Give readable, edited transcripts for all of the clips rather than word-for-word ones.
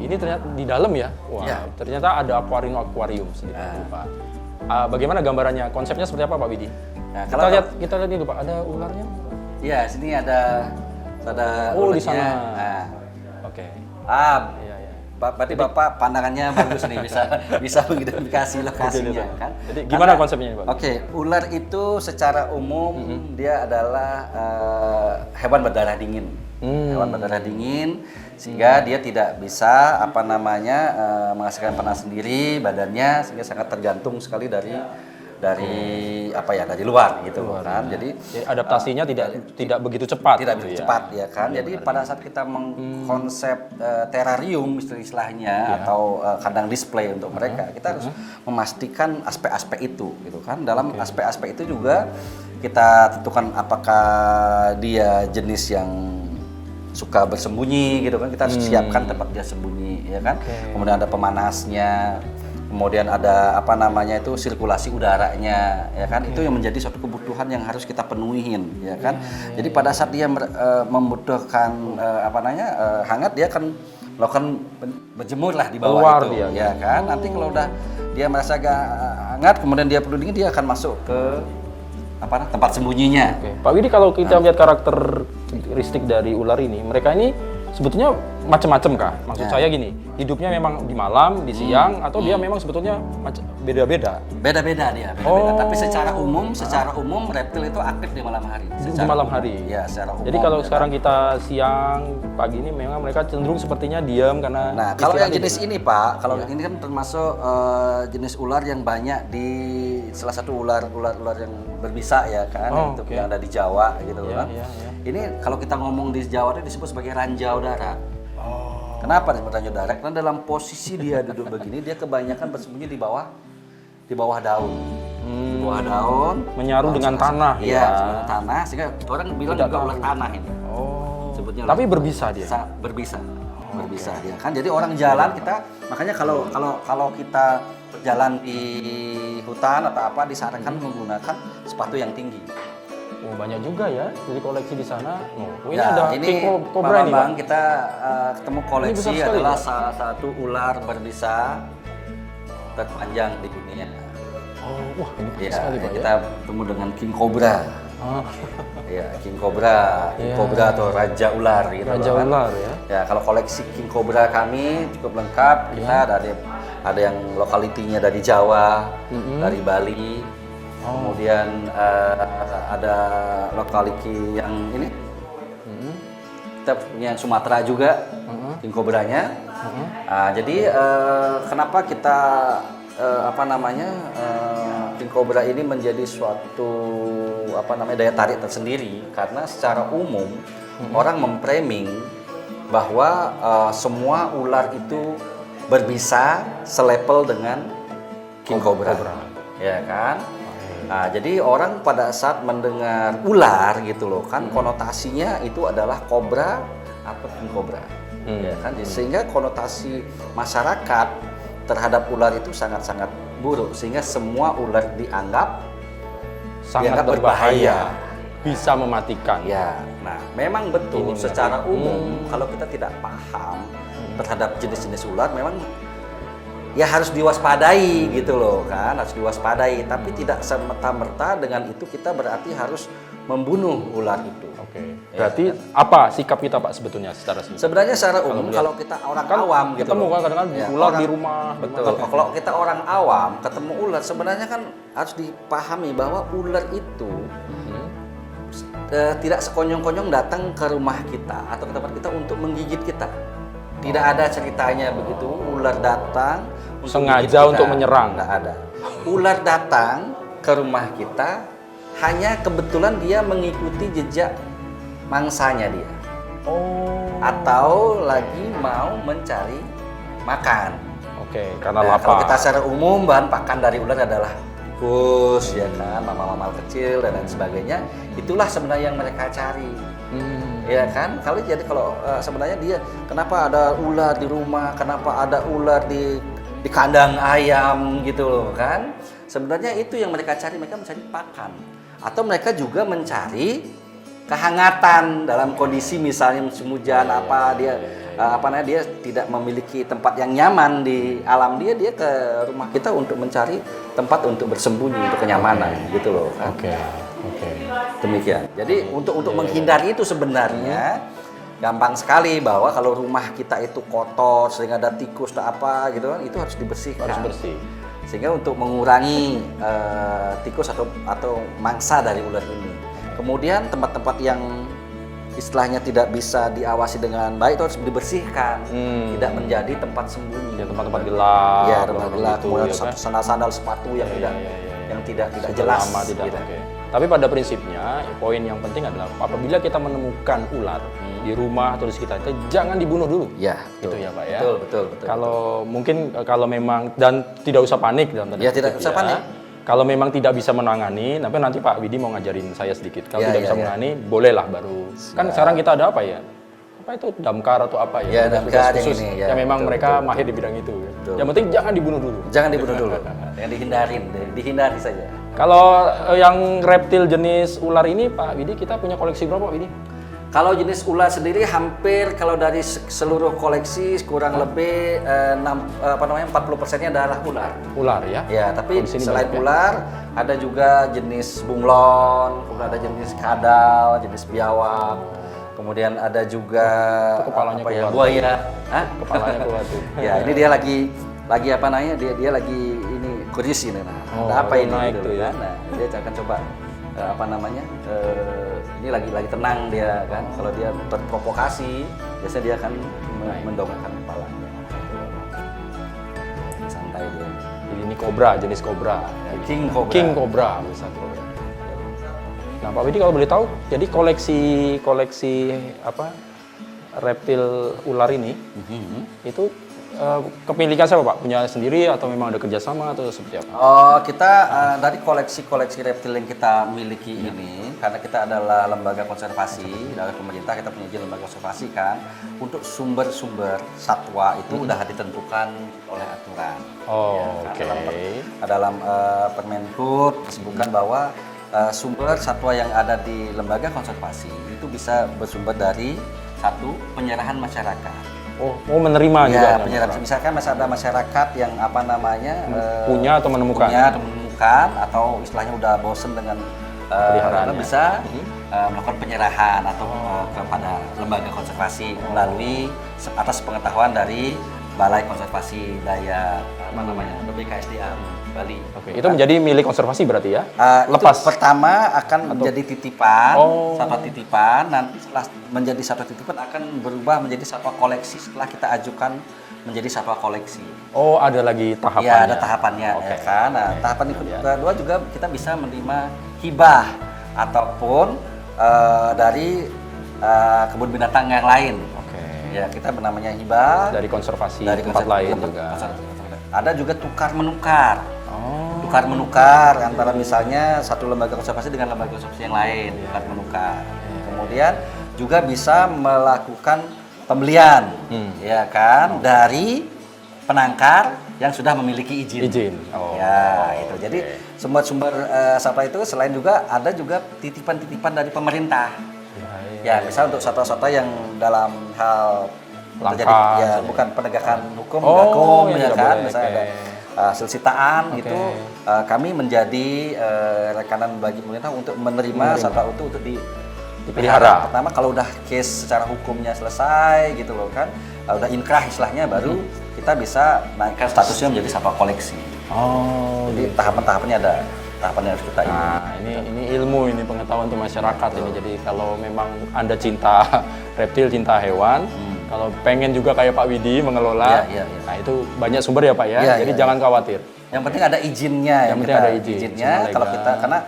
ini ternyata di dalam ya. Wah, ternyata ada akuarium sedikit Pak. Bagaimana gambarannya? Konsepnya seperti apa Pak Widi? Nah, kita lihat itu Pak, ada ularnya? Iya, sini ada di ularnya. sana. Nah. Oke. Iya. Berarti Bapak pandangannya bagus nih, bisa mengidentifikasi lokasinya kan. Jadi gimana konsepnya Pak? Oke, ular itu secara umum dia adalah hewan berdarah dingin. Hewan berdarah dingin sehingga dia tidak bisa menghasilkan panas sendiri badannya, sehingga sangat tergantung sekali dari luar gitu kan. Jadi adaptasinya tidak begitu cepat. Tidak begitu cepat ya kan. Jadi pada saat kita mengkonsep terarium istilahnya atau kandang display untuk mereka, kita harus memastikan aspek-aspek itu gitu kan. Dalam aspek-aspek itu juga kita tentukan apakah dia jenis yang suka bersembunyi gitu kan. Kita harus siapkan tempat dia sembunyi ya kan. Kemudian ada pemanasnya. Kemudian ada sirkulasi udaranya ya kan, itu yang menjadi suatu kebutuhan yang harus kita penuhin ya kan. Jadi pada saat dia membutuhkan hangat, dia akan melakukan berjemur lah di bawah itu ya kan. Nanti kalau udah dia merasa agak hangat, kemudian dia perlu dingin, dia akan masuk ke tempat sembunyinya. Pak Widi, kalau kita lihat karakteristik dari ular ini, mereka ini sebetulnya macam-macam kah? Maksud saya gini, hidupnya memang di malam, di siang, atau dia memang sebetulnya beda-beda? Beda-beda dia, beda-beda. Tapi secara umum reptil itu aktif di malam hari. Di malam hari? Ya, secara umum. Jadi kalau sekarang kita siang, pagi ini memang mereka cenderung sepertinya diam karena... Nah, kalau yang jenis ini Pak, kalau ini kan termasuk jenis ular yang banyak di salah satu ular yang berbisa ya kan, yang ada di Jawa gitu kan. Ini kalau kita ngomong di Jawa itu disebut sebagai ranjau darat. Kenapa disebut ranjau darat? Karena dalam posisi dia duduk begini, dia kebanyakan bersembunyi di bawah daun. Di bawah daun, menyaru dengan tanah. Iya, dengan tanah, sehingga orang bilang juga ular tanah ini. Sebutnya tapi berbisa dia. Berbisa dia kan. Jadi orang jalan makanya kalau kita jalan di hutan atau apa, disarankan menggunakan sepatu yang tinggi. Banyak juga ya, jadi koleksi di sana. Ini ya, ada king cobra nih, Bang. Kita ketemu koleksi adalah salah satu ular berbisa terpanjang di dunia. Wah, ini ya, sekali, Pak, kita ketemu dengan king cobra. Ya, king cobra, atau raja ular gitu. Raja ular ya. Ya, kalau koleksi king cobra kami cukup lengkap. Kita ada yang lokalitinya dari Jawa, dari Bali. Kemudian ada lokality yang ini, kita punya Sumatera juga, king cobranya. Jadi kenapa kita king cobra ini menjadi suatu daya tarik tersendiri, karena secara umum orang memframing bahwa semua ular itu berbisa selevel dengan king cobra. Ya kan? Nah, jadi orang pada saat mendengar ular gitu loh kan, konotasinya itu adalah kobra atau king cobra. Ya kan? Sehingga konotasi masyarakat terhadap ular itu sangat-sangat buruk, sehingga semua ular dianggap sangat berbahaya, bisa mematikan. Ya. Nah, memang betul secara umum kalau kita tidak paham terhadap jenis-jenis ular, memang ya harus diwaspadai gitu loh kan, harus diwaspadai. Tapi tidak serta-merta dengan itu kita berarti harus membunuh ular itu. Berarti apa sikap kita Pak sebetulnya secara sebenarnya secara umum kalau kita orang awam gitu ketemu kan kadang-kadang ular di rumah. Betul. Kalau kita orang awam ketemu ular, sebenarnya kan harus dipahami bahwa ular itu tidak sekonyong-konyong datang ke rumah kita atau ke tempat kita untuk menggigit kita. Tidak ada ceritanya begitu. Ular datang sengaja untuk menyerang. Tidak ada. Ular datang ke rumah kita hanya kebetulan dia mengikuti jejak mangsanya dia. Atau lagi mau mencari makan. Karena lapar. Kalau kita secara umum bahan pakan dari ular adalah tikus, ya kan, mammal-mammal kecil dan lain sebagainya. Itulah sebenarnya yang mereka cari. Ya kan? Kalau sebenarnya dia kenapa ada ular di rumah, kenapa ada ular di kandang ayam gitu loh kan? Sebenarnya itu yang mereka cari, mereka mencari pakan. Atau mereka juga mencari kehangatan dalam kondisi misalnya musim hujan dia dia tidak memiliki tempat yang nyaman di alam dia ke rumah kita untuk mencari tempat untuk bersembunyi, untuk kenyamanan gitu loh. Oke. Demikian. Jadi untuk menghindari itu sebenarnya gampang sekali, bahwa kalau rumah kita itu kotor, sering ada tikus atau apa gitu kan, itu harus dibersihkan. Harus bersih. Sehingga untuk mengurangi tikus atau mangsa dari ular ini. Kemudian tempat-tempat yang istilahnya tidak bisa diawasi dengan baik itu harus dibersihkan, tidak menjadi tempat sembunyi. Ya, tempat-tempat gelap. Ya, tempat gelap. Gitu, Kemudian ya kan? sandal-sandal sepatu yang tidak Sudah jelas. lama tidak. Gitu. Oke. Tapi pada prinsipnya, poin yang penting adalah apabila kita menemukan ular di rumah atau di sekitar itu, jangan dibunuh dulu. Ya, Gitu ya Pak ya. Betul. Kalau mungkin kalau memang, dan tidak usah panik dalam tanda Ya, tidak kutip usah panik. Kalau memang tidak bisa menangani, tapi nanti Pak Widi mau ngajarin saya sedikit. Kalau Ya, tidak ya, bisa ya. menangani, bolehlah baru. Kan sekarang kita ada apa ya? Apa itu damkar atau apa ya? Ya, Tugas damkar yang khusus ini, ya, yang memang betul, mereka betul, mahir di bidang itu. Ya. Betul. Yang penting jangan dibunuh dulu. Jangan dibunuh dulu. Yang dihindari saja. Kalau yang reptil jenis ular ini Pak Widi, kita punya koleksi berapa Pak Widi? Kalau jenis ular sendiri hampir kalau dari seluruh koleksi kurang lebih 40%-nya adalah ular. Ular ya? Ya, tapi di sini selain banyak ya? ular ada juga jenis bunglon, kemudian ada jenis kadal, jenis biawak. Kemudian ada juga Itu kepalanya keluar. buaya. Hah? Kepalanya keluar tuh. Ya, ini dia lagi apa namanya? Dia lagi ini kurius ini. Nah, Oh, ada apa ini? naik gitu tuh ya. kan. Nah, dia akan coba apa namanya? Ini lagi tenang dia kan. Kalau dia terprovokasi, biasanya dia akan mendongakkan kepalanya. Santai dia. Jadi ini kobra, jenis kobra. King Cobra. King Cobra satu. Nah Pak Widi kalau boleh tahu, jadi koleksi apa reptil ular ini itu kepemilikan siapa Pak? Punya sendiri atau memang ada kerjasama atau seperti apa? Kita dari koleksi reptil yang kita miliki ini, karena kita adalah lembaga konservasi dari pemerintah, kita punya izin lembaga konservasi kan, untuk sumber-sumber satwa itu udah ditentukan oleh aturan. Oh, Ya, oke. dalam Permenhub disebutkan bahwa sumber satwa yang ada di lembaga konservasi itu bisa bersumber dari satu penyerahan masyarakat. Oh, mau menerima juga. Ya, penyerahan. Misalkan ada masyarakat yang apa namanya Punya atau menemukan? Atau istilahnya udah bosen dengan Peliharaannya. bisa melakukan penyerahan atau kepada lembaga konservasi melalui atas pengetahuan dari Balai Konservasi Dayak BKSDA Bali. Oke, itu menjadi milik konservasi berarti ya? Lepas pertama akan menjadi titipan, Oh. satwa titipan. Nanti setelah menjadi satwa titipan akan berubah menjadi satwa koleksi setelah kita ajukan menjadi satwa koleksi. Oh, ada lagi tahapannya. Ya, ada tahapannya, Oke. ya kan. Nah, tahapan kedua juga kita bisa menerima hibah ataupun dari kebun binatang yang lain. Oke. Ya, kita namanya hibah Dari konservasi dari tempat lain konser- juga. Ada juga tukar menukar. Oh. Tukar menukar antara misalnya satu lembaga konservasi dengan lembaga konservasi yang lain, tukar menukar. Kemudian juga bisa melakukan pembelian, ya kan, dari penangkar yang sudah memiliki izin. Izin. Oh. Ya, itu. Jadi sumber-sumber satwa itu selain juga ada juga titipan-titipan dari pemerintah. Ya, misal untuk satwa-satwa yang dalam hal terjadi Langka, ya misalnya. bukan penegakan hukum, Oh, gakum, ya ya tidak kan, boleh. misalnya Oke. ada hasil sitaan Oke. itu kami menjadi rekanan bagi pemerintah untuk menerima satwa itu untuk Dipelihara. Pertama kalau udah case secara hukumnya selesai gitu loh kan, udah inkrah istilahnya, baru kita bisa naikkan statusnya menjadi satwa koleksi. Oh, Jadi tahapan-tahapannya ada, tahapan yang harus kita ini. Nah, ini ilmu, ini pengetahuan untuk masyarakat ini. Jadi kalau memang Anda cinta reptil, cinta hewan, kalau pengen juga kayak Pak Widi mengelola, Iya. nah itu banyak sumber ya Pak ya. Iya, Jadi iya, jangan khawatir. Yang penting ada izinnya. Yang penting ada izin, izinnya. semua Kalau legal. kita karena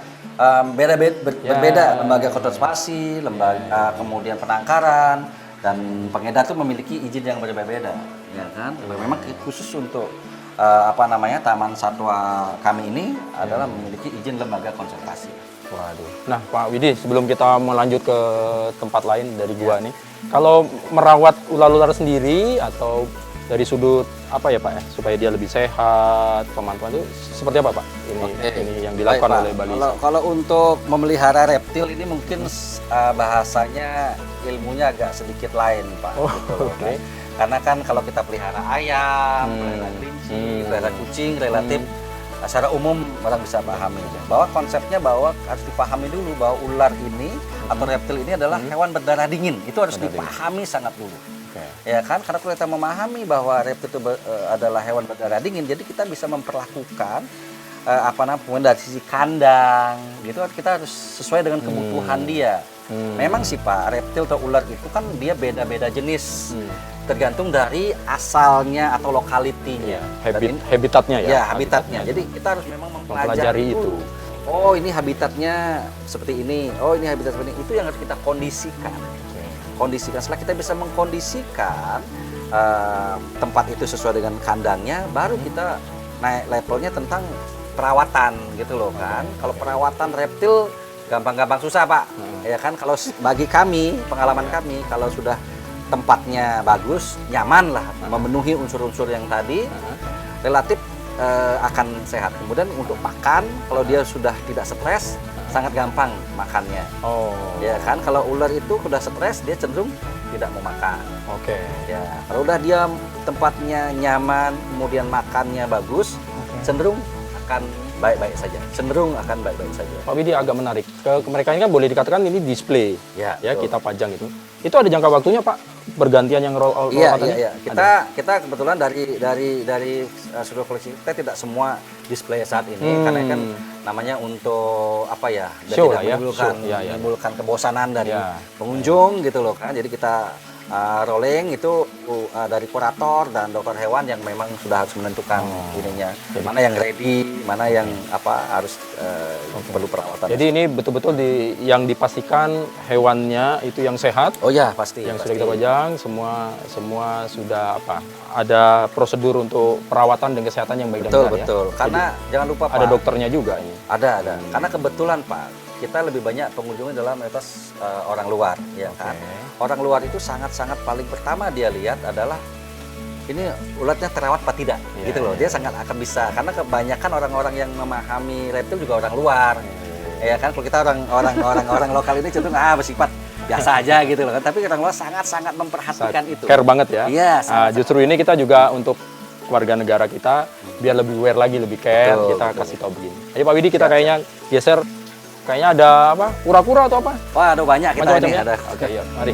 berbeda lembaga konservasi, lembaga kemudian penangkaran dan pengedar itu memiliki izin yang berbeda-beda, ya kan? Memang khusus untuk taman satwa kami ini adalah memiliki izin lembaga konservasi. Waduh. Nah, Pak Widi, sebelum kita melanjut ke tempat lain dari gua nih, kalau merawat ular-ular sendiri atau dari sudut apa ya Pak ya, supaya dia lebih sehat, pemantauan itu seperti apa Pak? Ini yang dilakukan Baik, Pak. oleh Bali. Kalau untuk memelihara reptil ini mungkin bahasanya ilmunya agak sedikit lain Pak. Oh, gitu loh, oke. kan. Karena kan kalau kita pelihara ayam, pelihara kelinci, pelihara kucing, relatif secara umum orang bisa pahami bahwa konsepnya bahwa harus dipahami dulu bahwa ular ini atau reptil ini adalah hewan berdarah dingin. Itu harus dipahami sangat dulu. Ya kan, karena kalau kita memahami bahwa reptil itu adalah hewan berdarah dingin, jadi kita bisa memperlakukan dari sisi kandang, gitu kita harus sesuai dengan kebutuhan dia. Memang sih Pak, reptil atau ular itu kan dia beda-beda jenis, tergantung dari asalnya atau lokalitinya, Habitatnya ya. Ya, habitatnya. Jadi kita harus memang mempelajari itu. Oh, ini habitatnya seperti ini. Oh, ini habitat seperti ini. Itu yang harus kita kondisikan. Setelah kita bisa mengkondisikan tempat itu sesuai dengan kandangnya, baru kita naik levelnya tentang perawatan gitu loh kan. Kalau perawatan reptil gampang-gampang susah Pak. Ya kan, kalau bagi kami, pengalaman kami, kalau sudah tempatnya bagus, nyaman lah, memenuhi unsur-unsur yang tadi, relatif akan sehat. Kemudian untuk pakan, kalau dia sudah tidak stres, sangat gampang makannya. Oh. Ya kan, kalau ular itu udah stres dia cenderung tidak mau makan. Oke. Ya, kalau udah dia tempatnya nyaman, kemudian makannya bagus, cenderung akan baik-baik saja. Pak Widi agak menarik. Ke mereka ini kan boleh dikatakan ini display. Ya, Kita pajang itu. Itu ada jangka waktunya Pak? Bergantian yang roll Iya. Kita kebetulan dari seluruh koleksi kita tidak semua display saat ini karena kan namanya untuk apa ya? Show tidak lah ya. menimbulkan kebosanan dari pengunjung gitu loh kan. Jadi kita rolling itu dari kurator dan dokter hewan yang memang sudah harus menentukan ininya. Mana yang ready, mana yang harus perlu perawatan. Jadi ini betul-betul yang dipastikan hewannya itu yang sehat. Oh ya, pasti. Yang sudah kita pajang semua sudah ada prosedur untuk perawatan dan kesehatan yang baik dan benar. Betul. Karena jadi, jangan lupa Pak, ada dokternya juga ini. Ada. Karena kebetulan Pak, kita lebih banyak pengunjungnya dalam mayoritas orang luar, ya kan. Orang luar itu sangat-sangat paling pertama dia lihat adalah ini ulatnya terawat apa tidak, gitu loh. Dia sangat akan bisa, karena kebanyakan orang-orang yang memahami reptil juga orang luar, ya kan. Kalau kita orang lokal ini cenderung bersifat biasa aja gitu loh kan. Tapi orang luar sangat-sangat memperhatikan itu. Care banget ya. Iya. Justru ini kita juga untuk warga negara kita biar lebih aware lagi, lebih care, kita kasih tahu begini. Ayo Pak Widi, kita kayaknya geser. Kayaknya ada apa? Kura-kura atau apa? Wah, ada banyak kita ini. Ada. Oke, yuk. Mari.